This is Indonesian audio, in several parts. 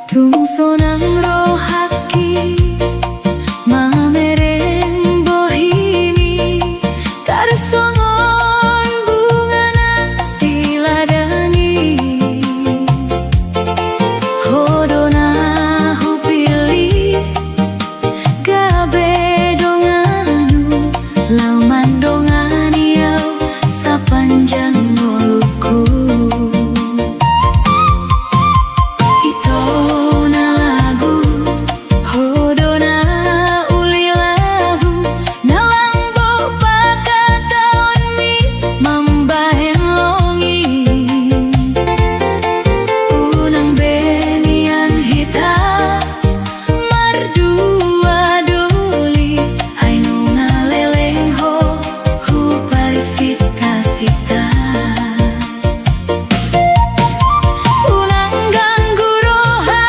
Tungsonang rohaki mamereng bohini tarsongon bungana diladani hodona hupili gabe donganu lau mandongani au sapanjang moluku. Unang ganggu roha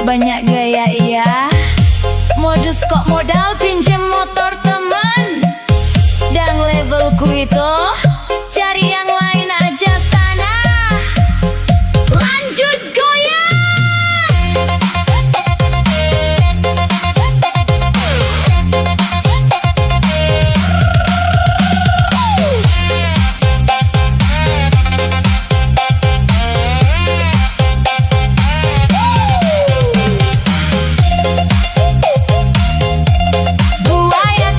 banyak gaya iya. Modus kok modal pinjam motor temen. Dan levelku itu cari yang lain aja sana. Lanjut goyang. Buaya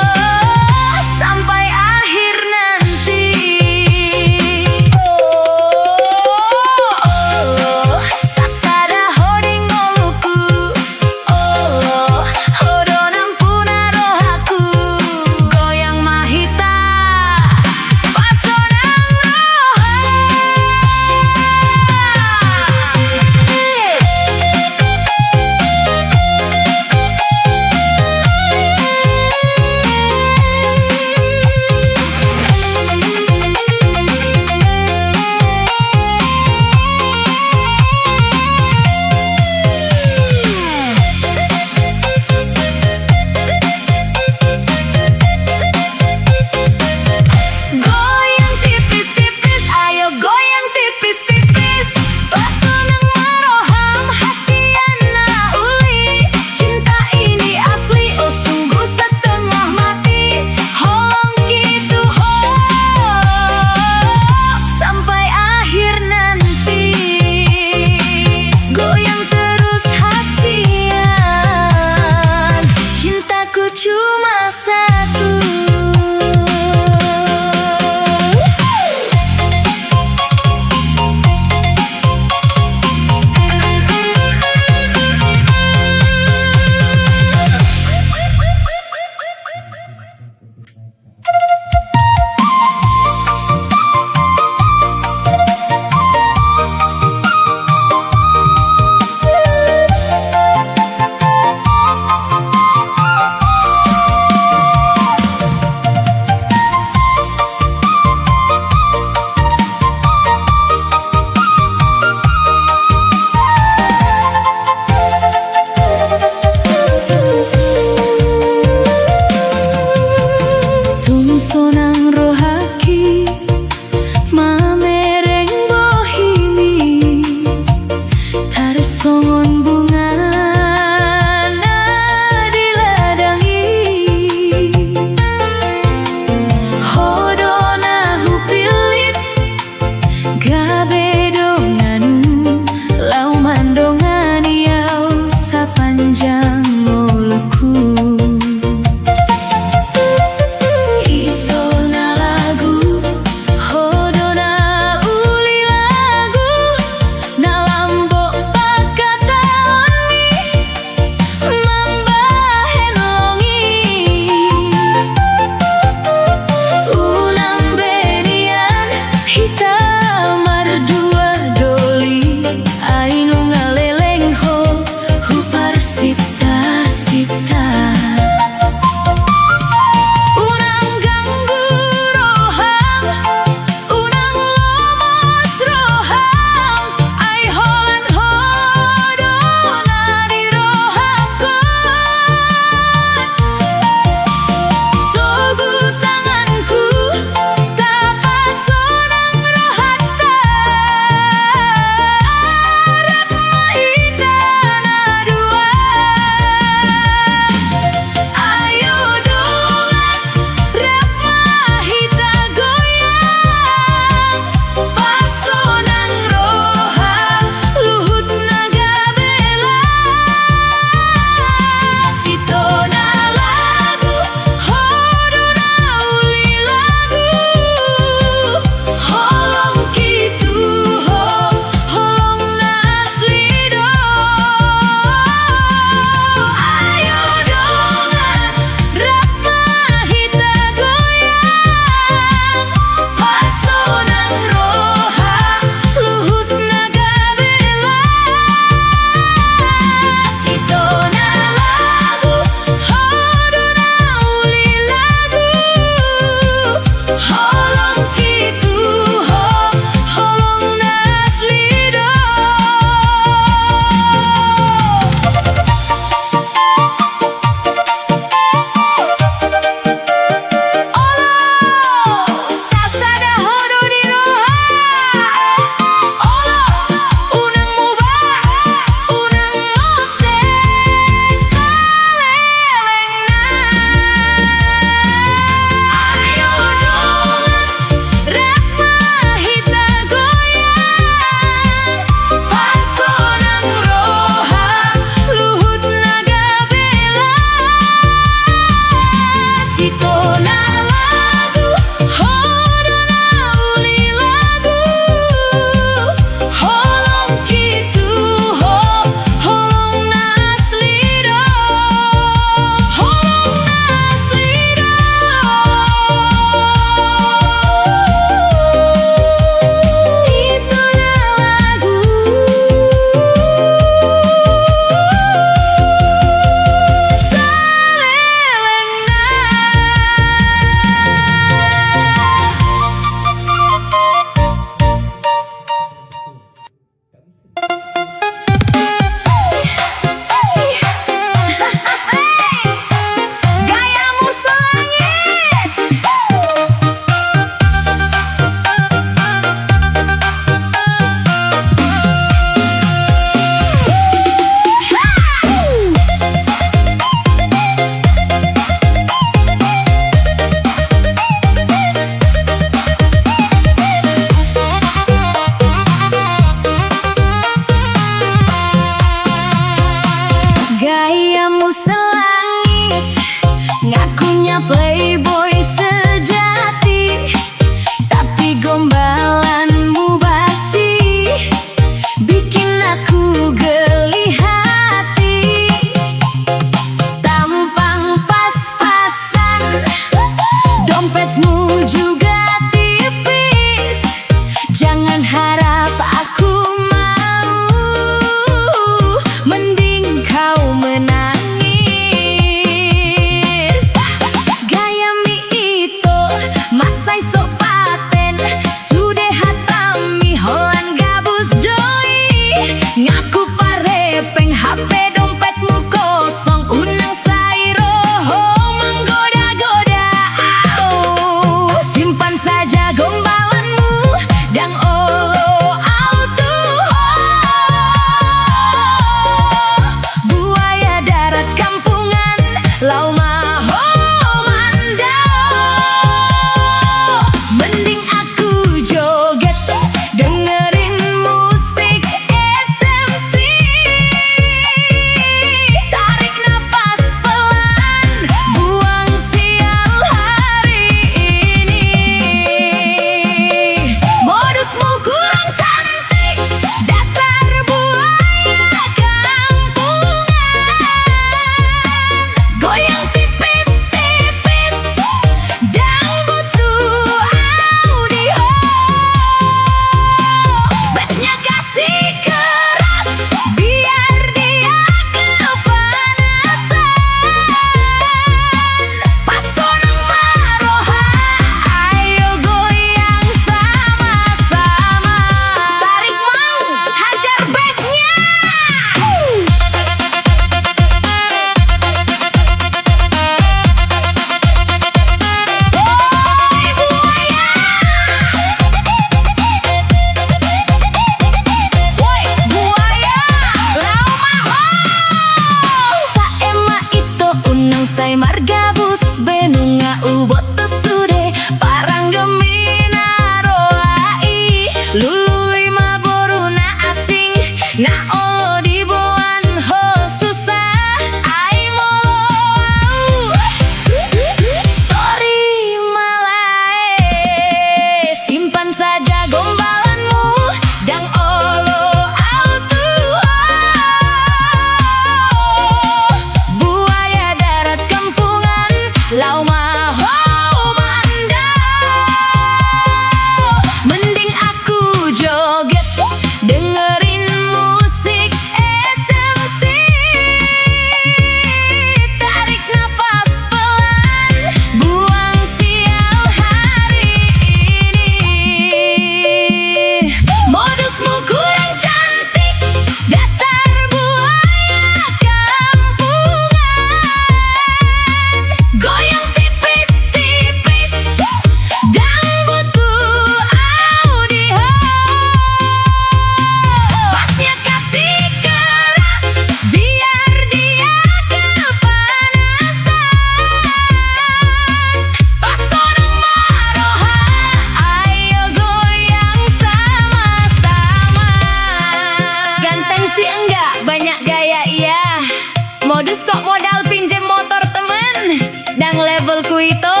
Yang levelku itu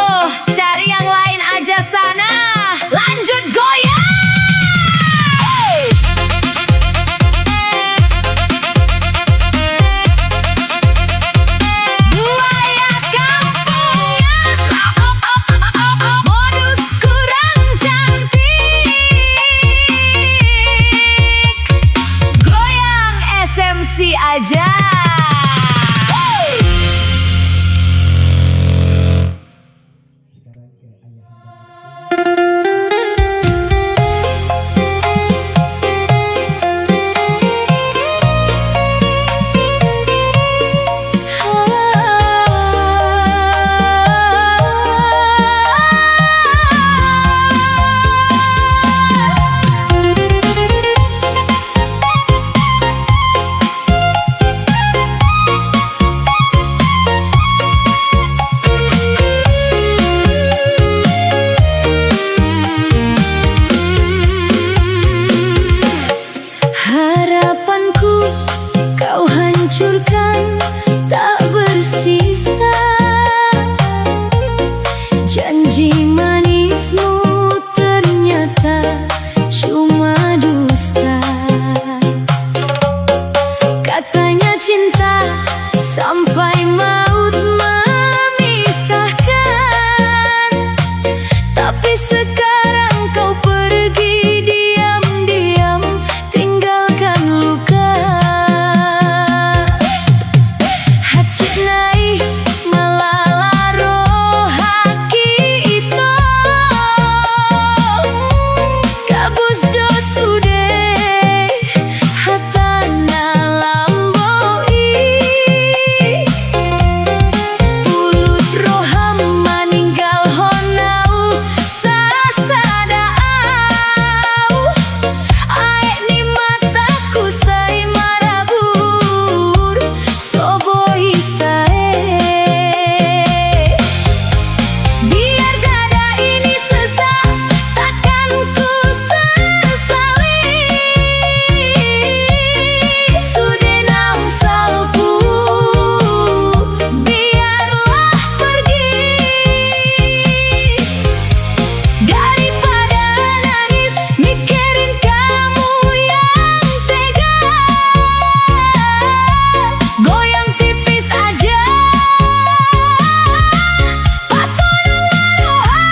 cari yang lain aja sana. Lanjut goyang. Buaya kampung, modus kurang cantik. Goyang SMC aja. Harapanku kau hancurkan tak bersisa. Janji manismu ternyata cuma dusta. Katanya cinta sampai maut memisahkan, tapi sekarang kau pergi diam-diam, tinggalkan luka. Hati naik melalaro haki itu, kabus dosude hatana lamboi. Pulut roham maninggal honau sasadaau. Aek ni mataku say marabur soboi sae. Biar dada ini sesak takkan ku sesali. Sudah salku biarlah pergi. Daripada nangis mikirin kamu yang tega, goyang tipis aja. Pasona waroha,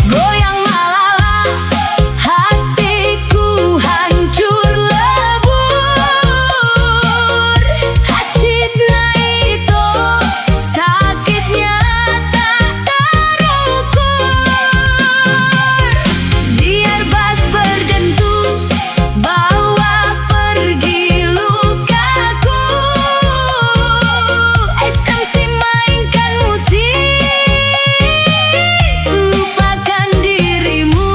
goyang malala, hatiku hancur lebur. Hacitna itu sakitnya tak terukur. Biar bas berdentum bawa pergi lukaku. SMC mainkan musik, lupakan dirimu.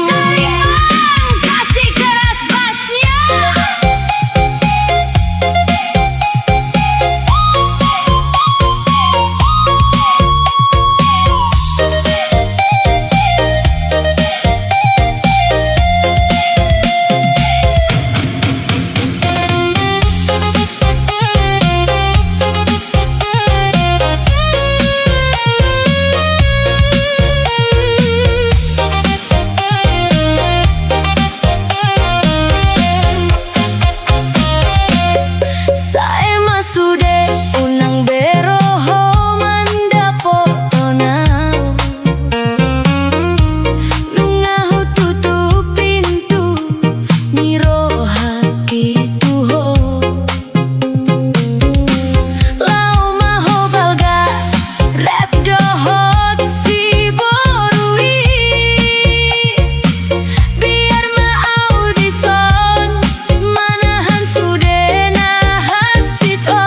Tarimang kasih keras basnya. Sae masude unang beroho mandapo onau. Nungahu tutup pintu niro haki tuho. Lau maho balga rap dohot si borui. Biar ma audison manahan sude nahasito.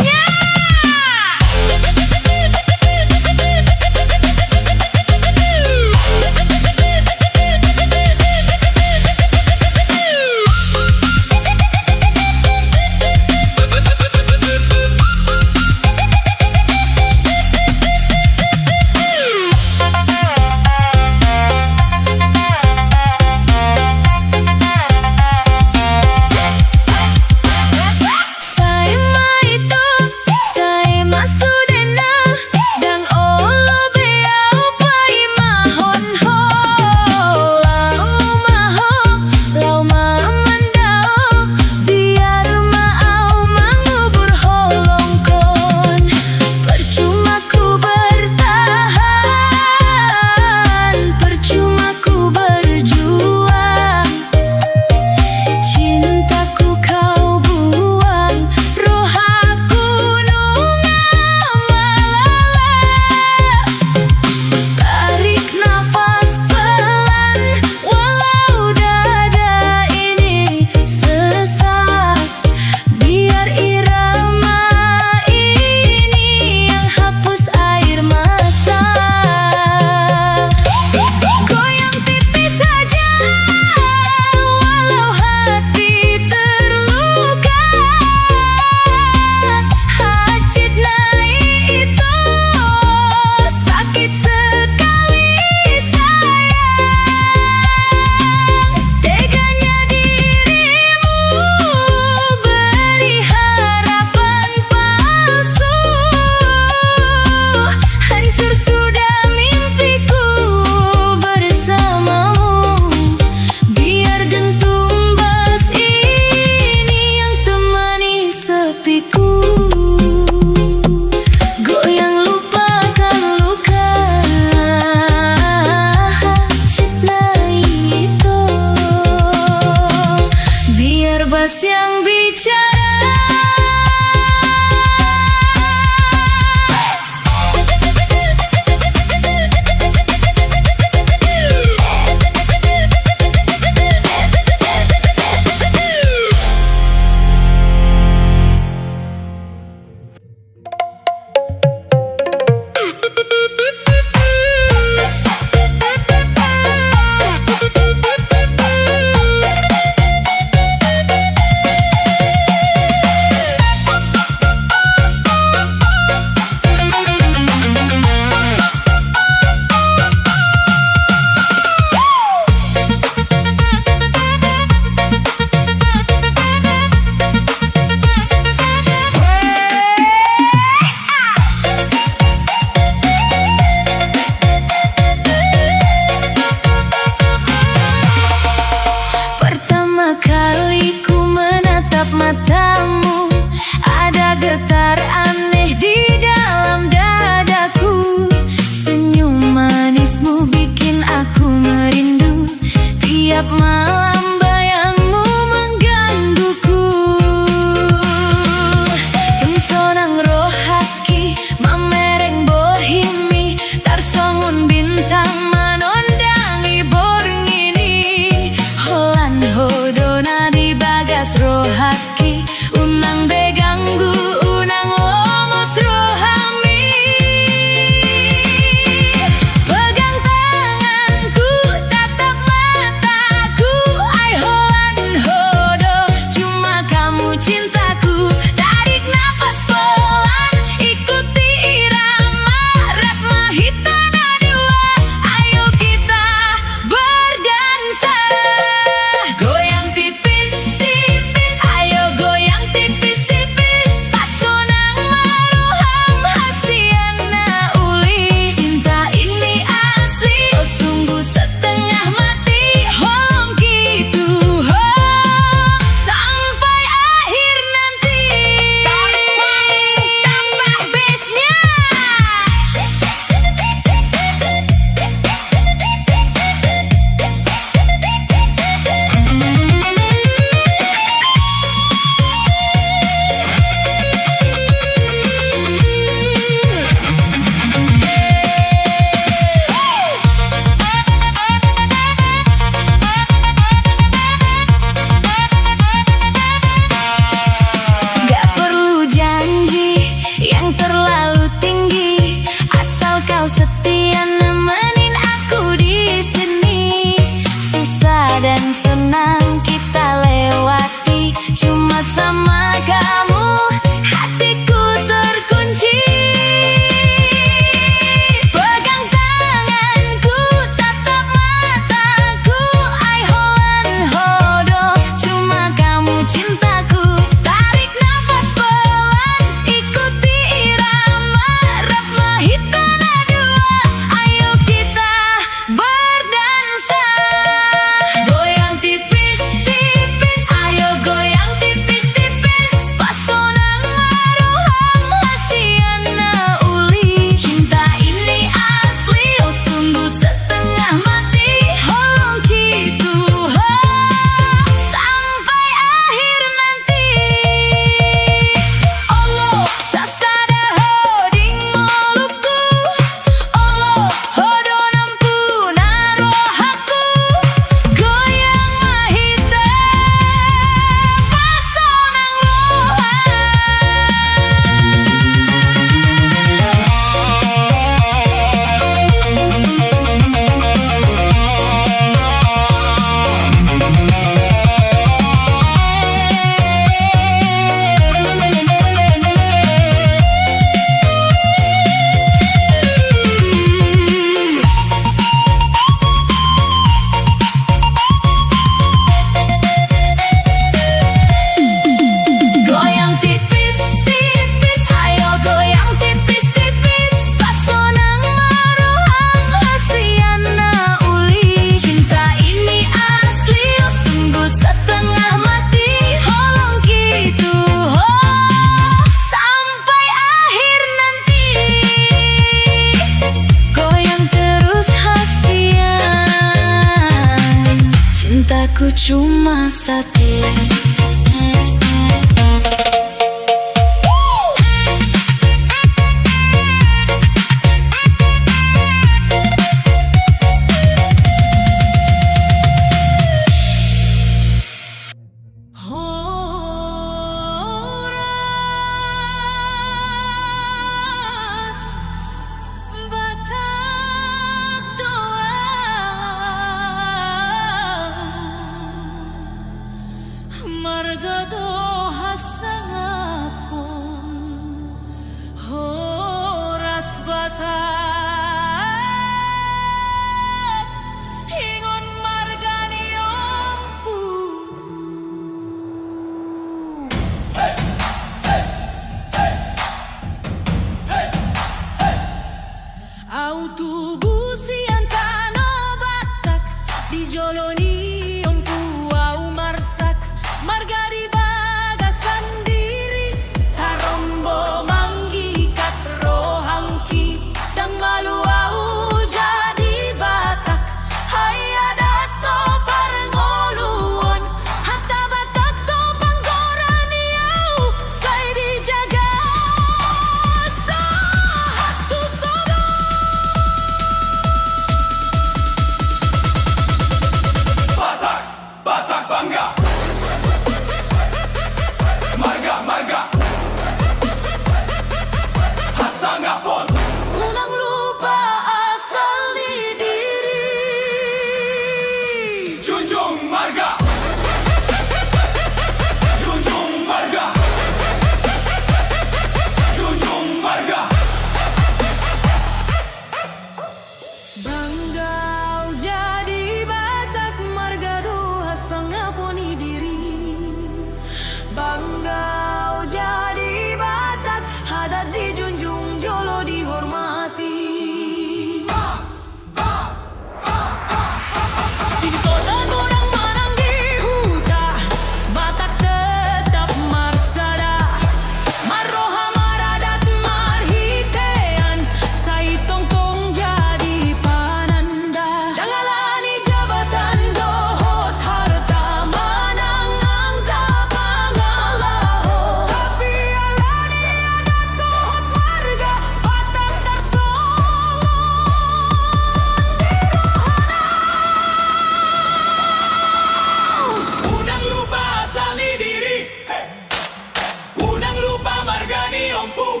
margani ompu.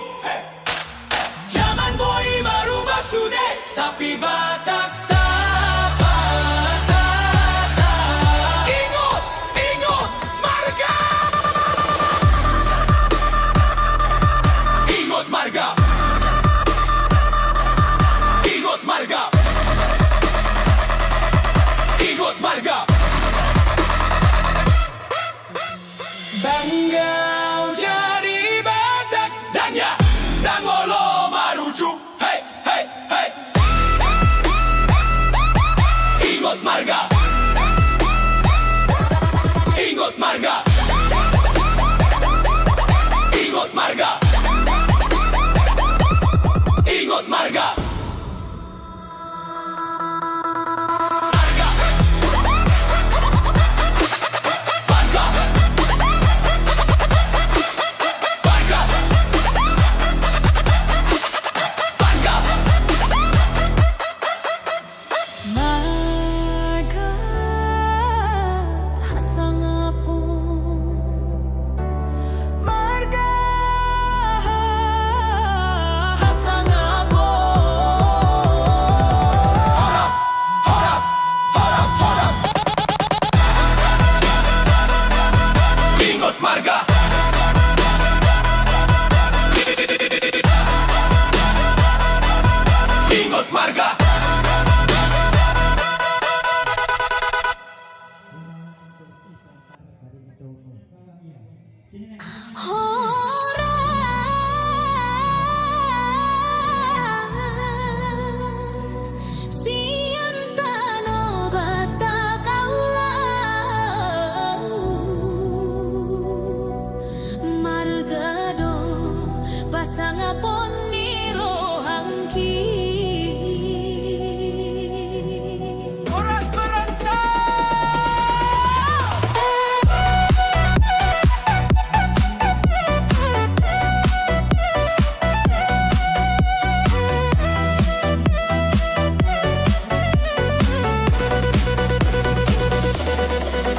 Zaman boy merubah sudah, tapi Batak ingat marga. Ingat marga. Ingat marga. Ingat marga. Bangga jadi Batak dan ya Dangolo maruju. Hey hey hey. Ingat marga. Ingat marga. Ingat marga. Ingat marga. Marga. Ingat marga. Horas siantano Batak aulau margado pasangapon ni rohangki. Horas merantau.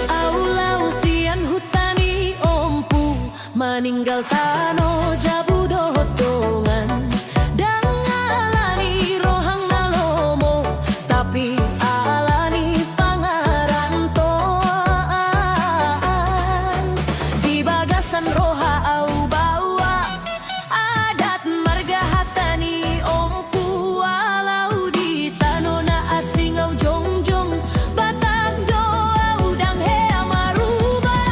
Aulau sian hutani ompu meninggal tano jabu dotongan dangalani rohang nalomo tapi alani pangarantoan di bagasan roha au bawa adat marga hatani ompu walau di tanona asing au jongjong Batak doa udang hea marubah.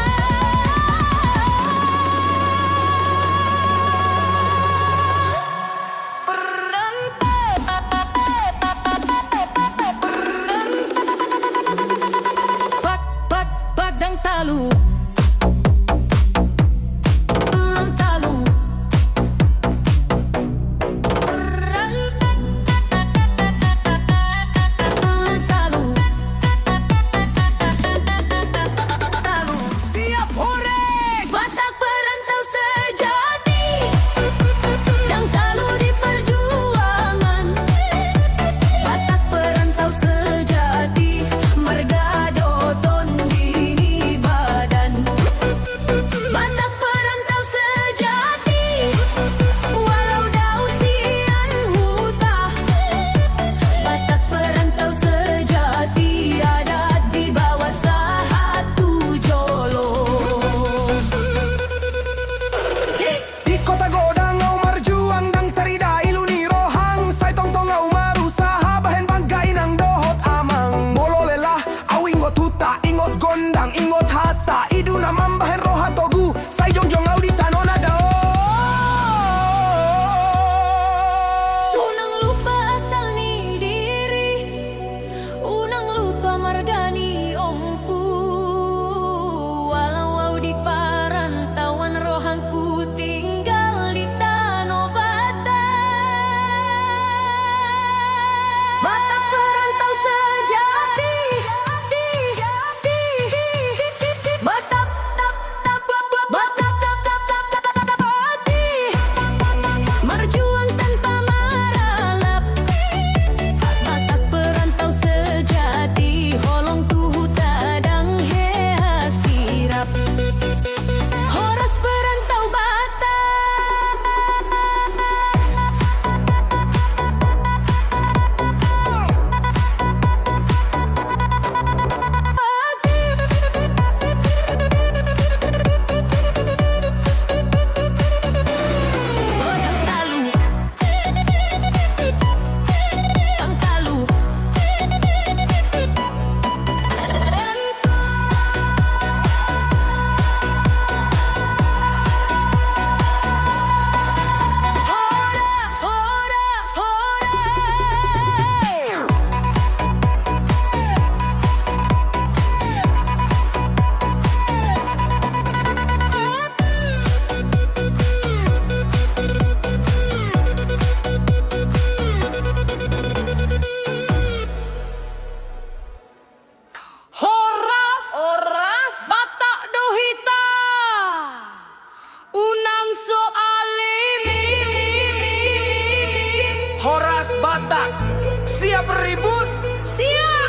yang so alim. Horas Batak, siap ribut? Siap.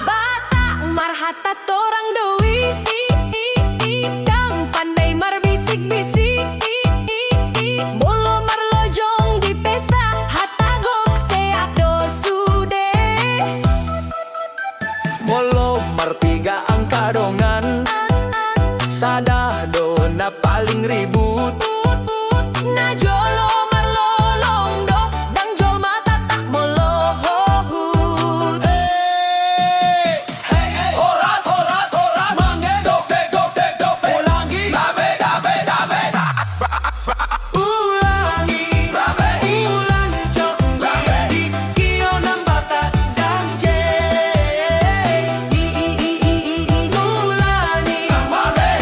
Batak marhata torang dewi. Dang pandai marbisik-bisik. Bolo marlojong di pesta. Hata gok seak do sude. Molo marpiga angka dongan, sadah dona paling ribut. Na jolo marlolong do. Dang jol mata tak molohut. Hey, hey, hey, horas, horas, horas, mange dope, dope, dope, ulangi, dabe, dabe, dabe, ulangi, dabe, ulangi, jok, dabe, di kionan Batak dan ulangi, dabe,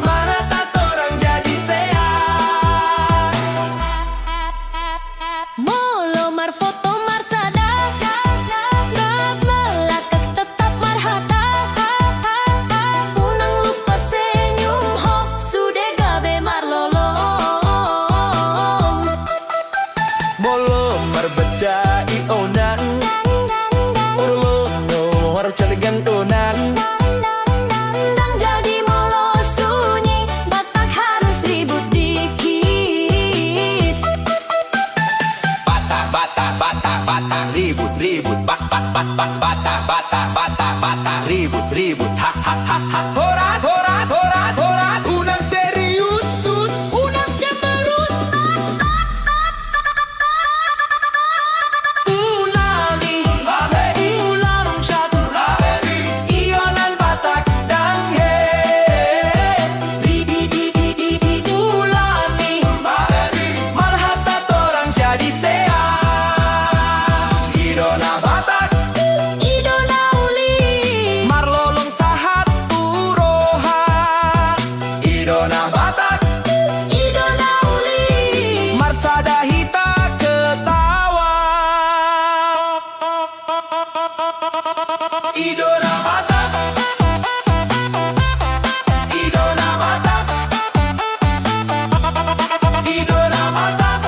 mana tak orang jadi sehat. Molo marfoto marsada. Gak melakak tetap marhata. Unang lupa senyum ho. Sude gabe marlolong. Molo marbeda ionan, urlo no harcaligan tunan. Dang jadi molo sunyi. Batak harus ribut dikit. Batak, batak, batak, batak, ribut, ribut, batak, batak, batak, batak, batak, batak, ribut, ribut, ha, ha, ha, ha. Horas, horas, horas, horas, unang serius, sus, unang cemerut. Ulangi, ulang satu, ionan Batak dan ulangi, marhata torang jadi sehat. Idona Batak, Idona uli. marlolong sahat turoha. Idona Batak, Idona uli. marsada hita ketawa. Idona Batak, Idona Batak, Idona Batak,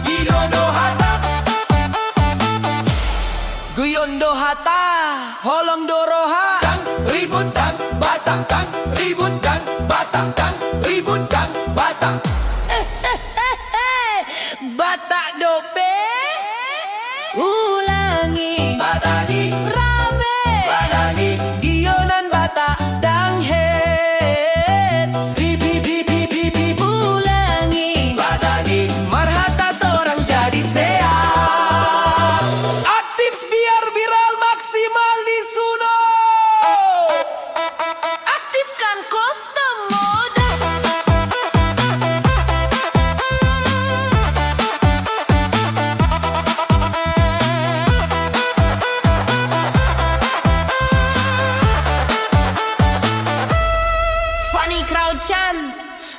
Idono Hata, Guyondo Hata, Holong Doroha. Dang, ribut dang, Batak dang, ribut dang, Batak dang, ribut dang, Batak. Batak dope, Ulangi. Batani, Rame. Batani, Gionan Batak dang head. Ribi, ribi, ribi, Ulangi. Batani, marhata torang jadi sehat. Aktif biar viral maksimal di Suno. Aktifkan custom mode. Funny crowd chant,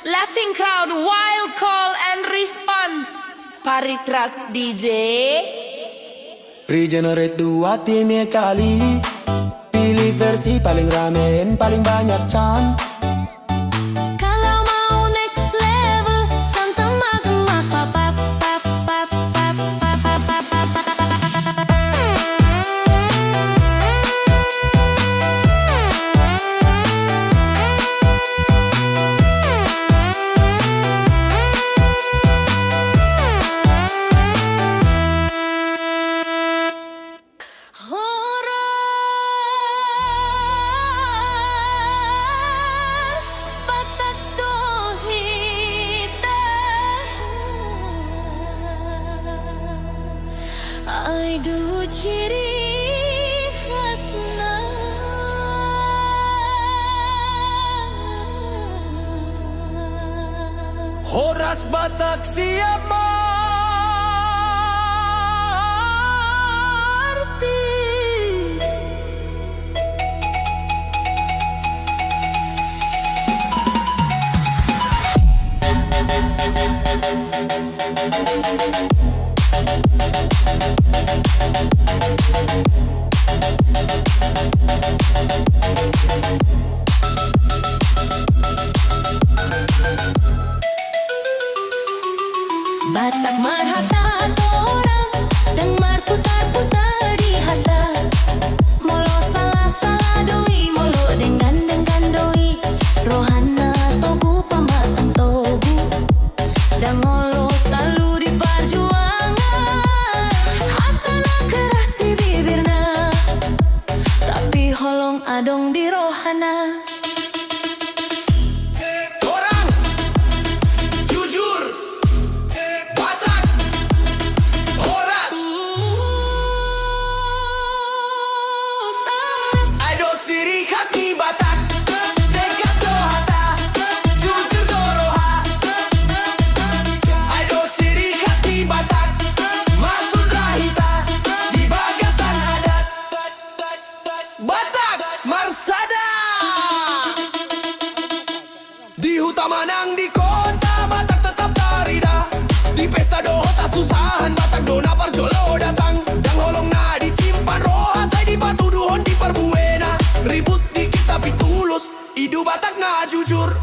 laughing crowd, wild call and response. Paritrak DJ. Regenerate 2 timnya kali. Pilih versi paling ramen, paling banyak can. Kalau mau next level, cantam magma pap pap pap pap pap pap pap pap. Horas Batak dohita. Ai du ciri khasna. Horas Batak siap marti. Batak marhata torang dan marputar-putar di hata. Molo salah-salah doi, molo dengan doi. Rohana togu pamatang togu dan ngolo talu di perjuangan. Hatana keras di bibirna, tapi holong adong di rohana. Di Hutamanang di kota Batak tetap tarida. Di pesta doho tak susahan Batak dona parjolo datang. Dan holong na disimpan roha saya di batu duhon di perbuena. Ribut dikit tapi tulus, hidup Batak na jujur.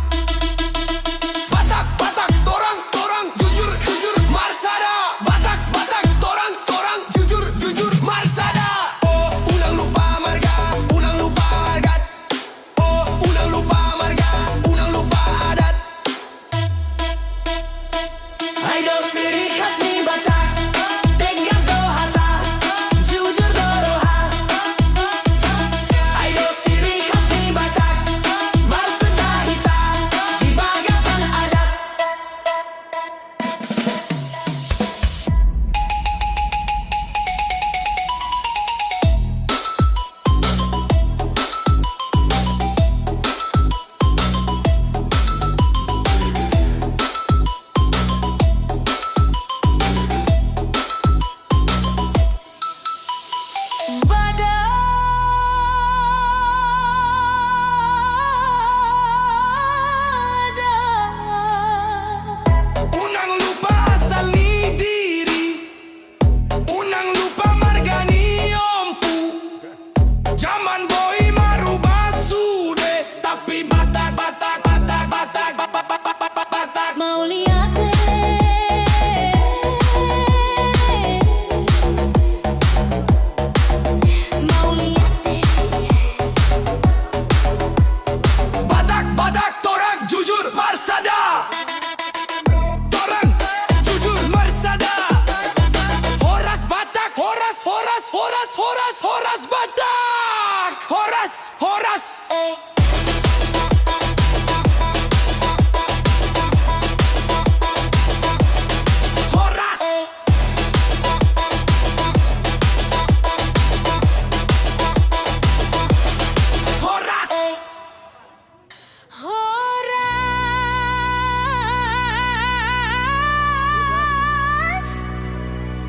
Batak, Batak, torang, torang, jujur, jujur, marsada. Batak, Batak, torang, torang, jujur, jujur, marsada. Oh, unang lupa marga, unang lupa adat. Oh, unang lupa marga, unang lupa adat. Idol ciri khas ni Batak, tegas do hata, jujur do roha. Idol ciri khas ni Batak, marsada hita, di bagasan adat. Unang lupa asal ni diri, unang lupa marga ni ompu. Zaman boy marubah sude, tapi Batak, Batak, Batak, Batak, Batak, Batak, Batak. Mau lihat mau lihat Batak, Batak, torang, jujur, marsada. Torang, jujur, marsada. Horas Batak, horas, horas, horas, horas, horas Batak. Horas, horas. Horas. Horas. Horas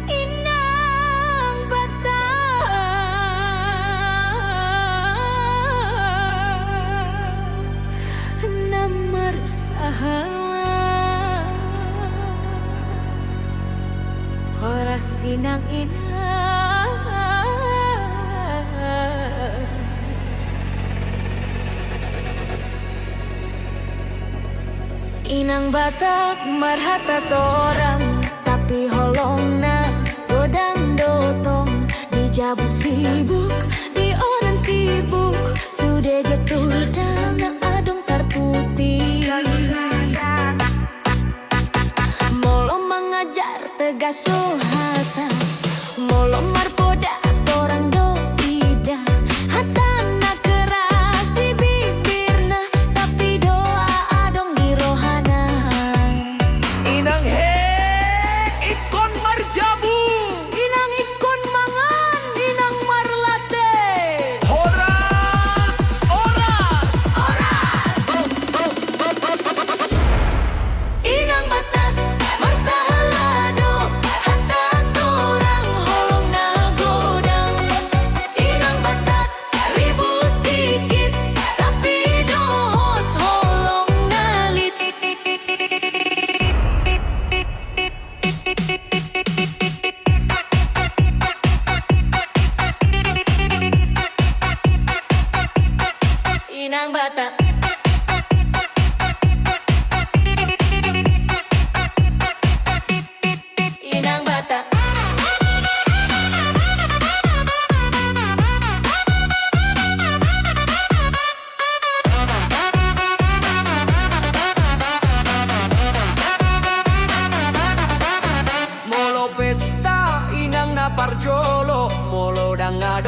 Inang Batak Namar sahawa Horas Inang Inang Batak marhata torang, tapi holongna dodang dotong. Di jabu sibuk, di orang sibuk, sudah jatuh dang adong terputih. Molo mengajar tegas sohata, molo marpoda torang do ida. Hatana keras di bibirna, tapi doa adong di rohana. Inang hek ikon marjabu. Inang ikon mangan, inang marlate. Horas, horas. Inang Batak marsahalado, yang ada